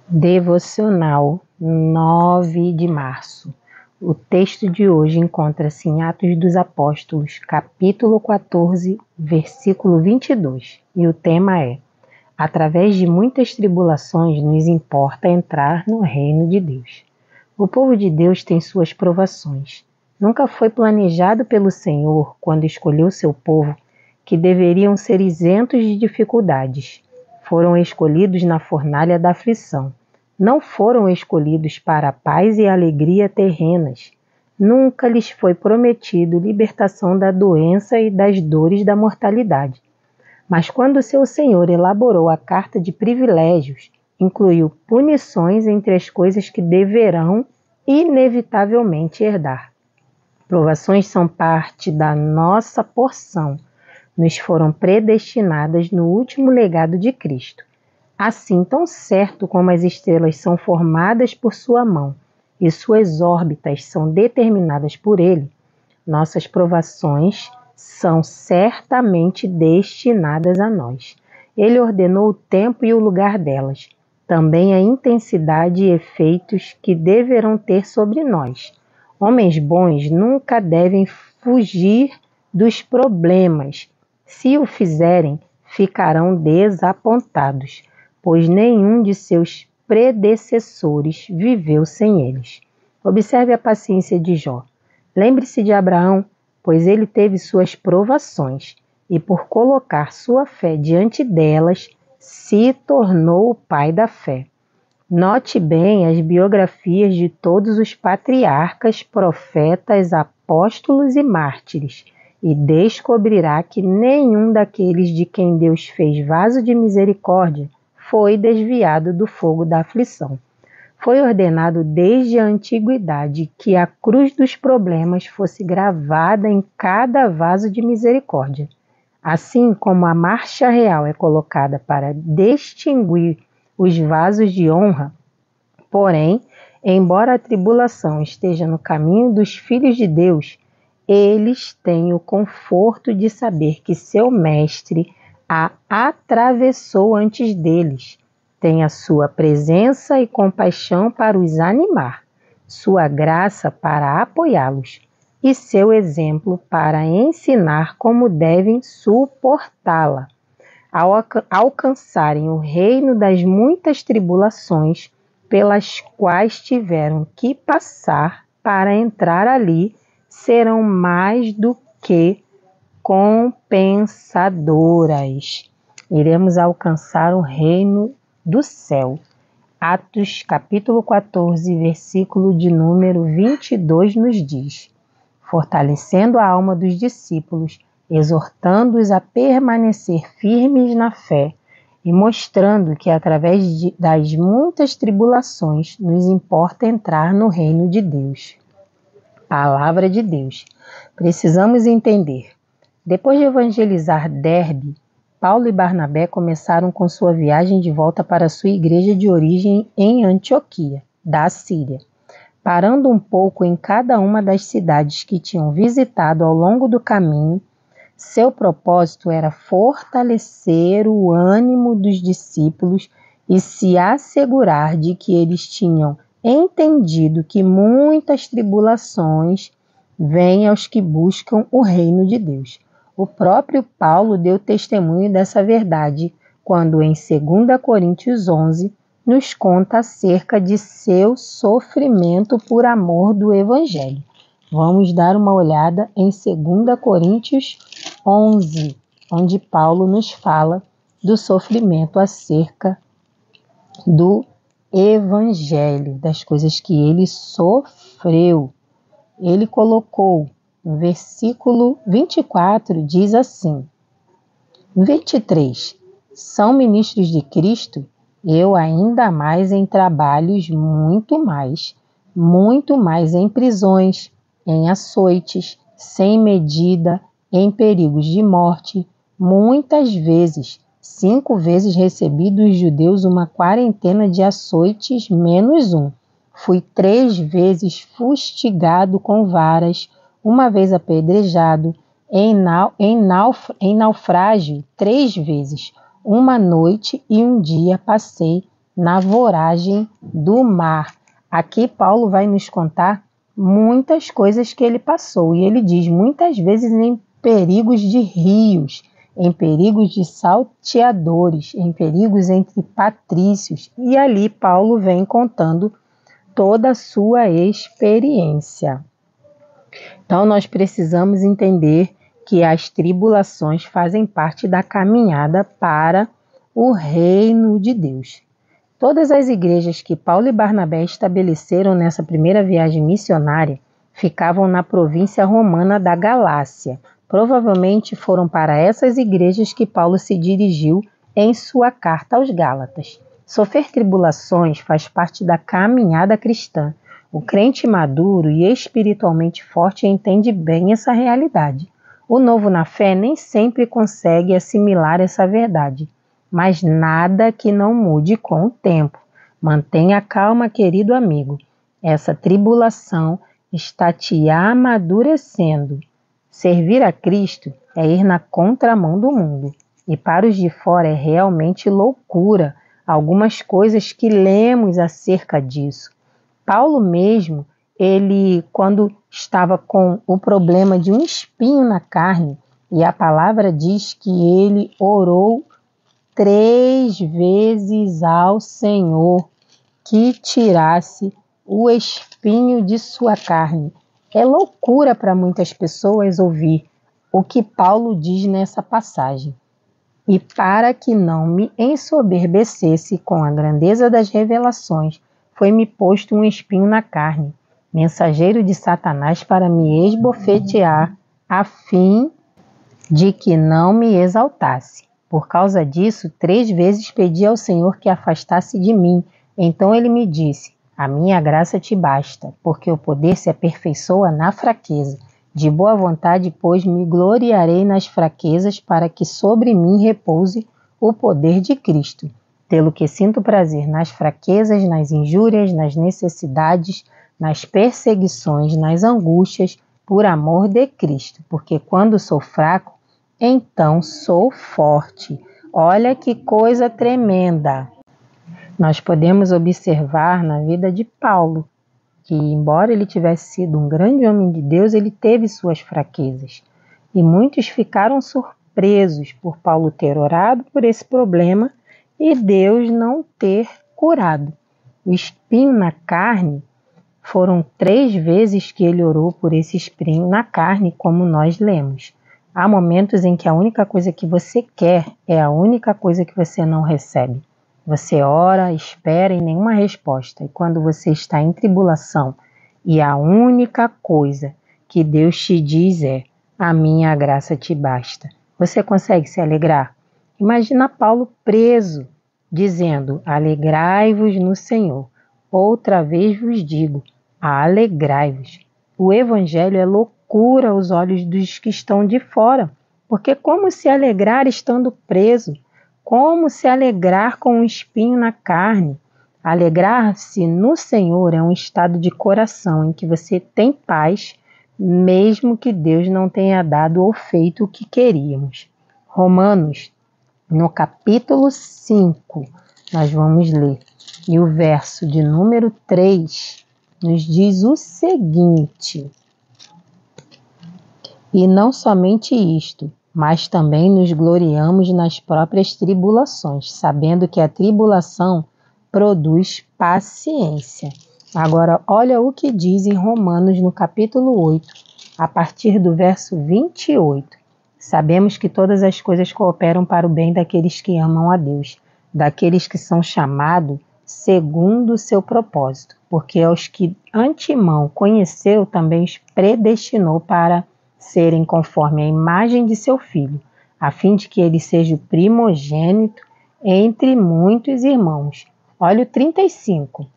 Devocional 9 de março. O texto de hoje encontra-se em Atos dos Apóstolos, capítulo 14, versículo 22, e o tema é: através de muitas tribulações nos importa entrar no reino de Deus. O povo de Deus tem suas provações. Nunca foi planejado pelo Senhor, quando escolheu seu povo, que deveriam ser isentos de dificuldades. Foram escolhidos na fornalha da aflição. Não foram escolhidos para a paz e alegria terrenas. Nunca lhes foi prometido libertação da doença e das dores da mortalidade. Mas quando seu Senhor elaborou a carta de privilégios, incluiu punições entre as coisas que deverão inevitavelmente herdar. Provações são parte da nossa porção. Nos foram predestinadas no último legado de Cristo. Assim, tão certo como as estrelas são formadas por sua mão e suas órbitas são determinadas por ele, nossas provações são certamente destinadas a nós. Ele ordenou o tempo e o lugar delas, também a intensidade e efeitos que deverão ter sobre nós. Homens bons nunca devem fugir dos problemas. Se o fizerem, ficarão desapontados, pois nenhum de seus predecessores viveu sem eles. Observe a paciência de Jó. Lembre-se de Abraão, pois ele teve suas provações, e por colocar sua fé diante delas, se tornou o pai da fé. Note bem as biografias de todos os patriarcas, profetas, apóstolos e mártires, e descobrirá que nenhum daqueles de quem Deus fez vaso de misericórdia foi desviado do fogo da aflição. Foi ordenado desde a antiguidade que a cruz dos problemas fosse gravada em cada vaso de misericórdia. Assim como a marcha real é colocada para distinguir os vasos de honra, porém, embora a tribulação esteja no caminho dos filhos de Deus, eles têm o conforto de saber que seu mestre a atravessou antes deles. Tem a sua presença e compaixão para os animar, sua graça para apoiá-los e seu exemplo para ensinar como devem suportá-la. Ao alcançarem o reino das muitas tribulações pelas quais tiveram que passar para entrar ali, serão mais do que compensadoras. Iremos alcançar o reino do céu. Atos capítulo 14, versículo de número 22 nos diz: fortalecendo a alma dos discípulos, exortando-os a permanecer firmes na fé e mostrando que através das muitas tribulações nos importa entrar no reino de Deus. Palavra de Deus. Precisamos entender. Depois de evangelizar Derbe, Paulo e Barnabé começaram com sua viagem de volta para sua igreja de origem em Antioquia, da Síria, parando um pouco em cada uma das cidades que tinham visitado ao longo do caminho. Seu propósito era fortalecer o ânimo dos discípulos e se assegurar de que eles tinham entendido que muitas tribulações vêm aos que buscam o reino de Deus. O próprio Paulo deu testemunho dessa verdade quando, em 2 Coríntios 11, nos conta acerca de seu sofrimento por amor do Evangelho. Vamos dar uma olhada em 2 Coríntios 11, onde Paulo nos fala do sofrimento acerca do Evangelho, das coisas que ele sofreu. Ele colocou no versículo 24, diz assim: 23. São ministros de Cristo? Eu ainda mais em trabalhos, muito mais em prisões, em açoites, sem medida, em perigos de morte, muitas vezes, 5 vezes recebi dos judeus uma quarentena de açoites menos um. Fui 3 vezes fustigado com varas, 1 vez apedrejado, em naufrágio 3 vezes. 1 noite e 1 dia passei na voragem do mar. Aqui Paulo vai nos contar muitas coisas que ele passou, e ele diz muitas vezes em perigos de rios, em perigos de salteadores, em perigos entre patrícios, e ali Paulo vem contando toda a sua experiência. Então nós precisamos entender que as tribulações fazem parte da caminhada para o reino de Deus. Todas as igrejas que Paulo e Barnabé estabeleceram nessa primeira viagem missionária ficavam na província romana da Galácia. Provavelmente foram para essas igrejas que Paulo se dirigiu em sua carta aos Gálatas. Sofrer tribulações faz parte da caminhada cristã. O crente maduro e espiritualmente forte entende bem essa realidade. O novo na fé nem sempre consegue assimilar essa verdade. Mas nada que não mude com o tempo. Mantenha calma, querido amigo. Essa tribulação está te amadurecendo. Servir a Cristo é ir na contramão do mundo. E para os de fora é realmente loucura algumas coisas que lemos acerca disso. Paulo mesmo, quando estava com o problema de um espinho na carne, e a palavra diz que ele orou 3 vezes ao Senhor que tirasse o espinho de sua carne. É loucura para muitas pessoas ouvir o que Paulo diz nessa passagem. E para que não me ensoberbecesse com a grandeza das revelações, foi-me posto um espinho na carne, mensageiro de Satanás para me esbofetear, a fim de que não me exaltasse. Por causa disso, 3 vezes pedi ao Senhor que afastasse de mim. Então ele me disse: a minha graça te basta, porque o poder se aperfeiçoa na fraqueza. De boa vontade, pois, me gloriarei nas fraquezas, para que sobre mim repouse o poder de Cristo. Pelo que sinto prazer nas fraquezas, nas injúrias, nas necessidades, nas perseguições, nas angústias, por amor de Cristo. Porque quando sou fraco, então sou forte. Olha que coisa tremenda! Nós podemos observar na vida de Paulo que, embora ele tivesse sido um grande homem de Deus, ele teve suas fraquezas. E muitos ficaram surpresos por Paulo ter orado por esse problema e Deus não ter curado. O espinho na carne, foram 3 vezes que ele orou por esse espinho na carne, como nós lemos. Há momentos em que a única coisa que você quer é a única coisa que você não recebe. Você ora, espera e nenhuma resposta. E quando você está em tribulação e a única coisa que Deus te diz é: a minha graça te basta, você consegue se alegrar? Imagina Paulo preso, dizendo: alegrai-vos no Senhor. Outra vez vos digo: alegrai-vos. O evangelho é loucura aos olhos dos que estão de fora, porque como se alegrar estando preso? Como se alegrar com um espinho na carne? Alegrar-se no Senhor é um estado de coração em que você tem paz, mesmo que Deus não tenha dado ou feito o que queríamos. Romanos, no capítulo 5, nós vamos ler, e o verso de número 3 nos diz o seguinte: e não somente isto, mas também nos gloriamos nas próprias tribulações, sabendo que a tribulação produz paciência. Agora, olha o que diz em Romanos, no capítulo 8, a partir do verso 28. Sabemos que todas as coisas cooperam para o bem daqueles que amam a Deus, daqueles que são chamados segundo o seu propósito, porque aos que antemão conheceu também os predestinou para serem conforme a imagem de seu Filho, a fim de que ele seja o primogênito entre muitos irmãos. Olha o 35.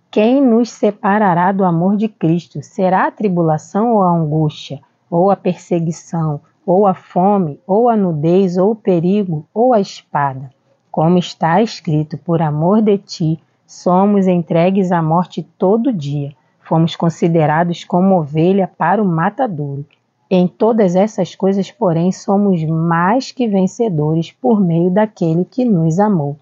Quem nos separará do amor de Cristo? Será a tribulação ou a angústia, ou a perseguição, ou a fome, ou a nudez, ou o perigo, ou a espada? Como está escrito: por amor de ti, somos entregues à morte todo dia. Fomos considerados como ovelha para o matadouro. Em todas essas coisas, porém, somos mais que vencedores por meio daquele que nos amou.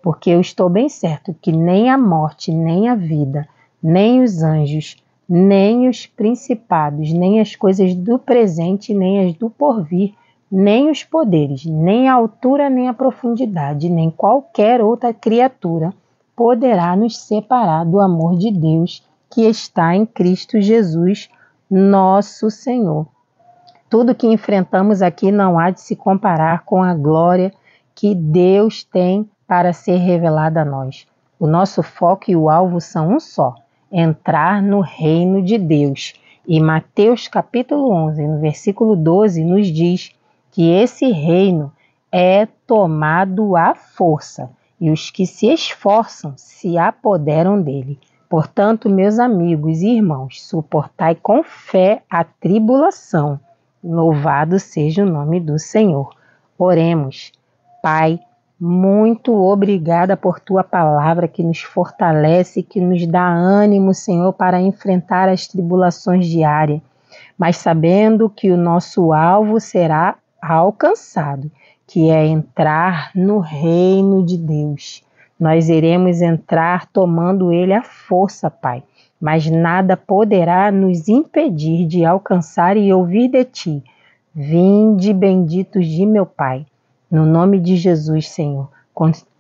porque eu estou bem certo que nem a morte, nem a vida, nem os anjos, nem os principados, nem as coisas do presente, nem as do porvir, nem os poderes, nem a altura, nem a profundidade, nem qualquer outra criatura poderá nos separar do amor de Deus que está em Cristo Jesus, nosso Senhor. Tudo que enfrentamos aqui não há de se comparar com a glória que Deus tem para ser revelada a nós. O nosso foco e o alvo são um só: entrar no reino de Deus. E Mateus capítulo 11, no versículo 12, nos diz que esse reino é tomado à força, e os que se esforçam se apoderam dele. Portanto, meus amigos e irmãos, suportai com fé a tribulação. Louvado seja o nome do Senhor. Oremos. Pai, muito obrigada por tua palavra que nos fortalece, que nos dá ânimo, Senhor, para enfrentar as tribulações diárias, mas sabendo que o nosso alvo será alcançado, que é entrar no reino de Deus. Nós iremos entrar tomando ele à força, Pai, mas nada poderá nos impedir de alcançar e ouvir de ti. Vinde benditos de meu Pai. No nome de Jesus, Senhor,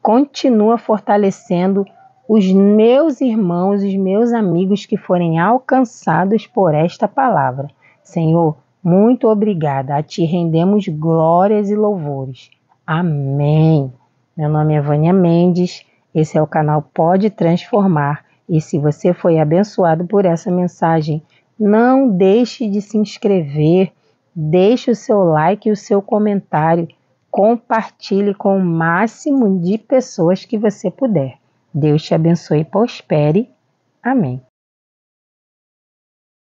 continua fortalecendo os meus irmãos, os meus amigos que forem alcançados por esta palavra. Senhor, muito obrigada. A ti rendemos glórias e louvores. Amém. Meu nome é Vânia Mendes. Esse é o canal Pode Transformar. E se você foi abençoado por essa mensagem, não deixe de se inscrever, deixe o seu like e o seu comentário, compartilhe com o máximo de pessoas que você puder. Deus te abençoe e prospere. Amém.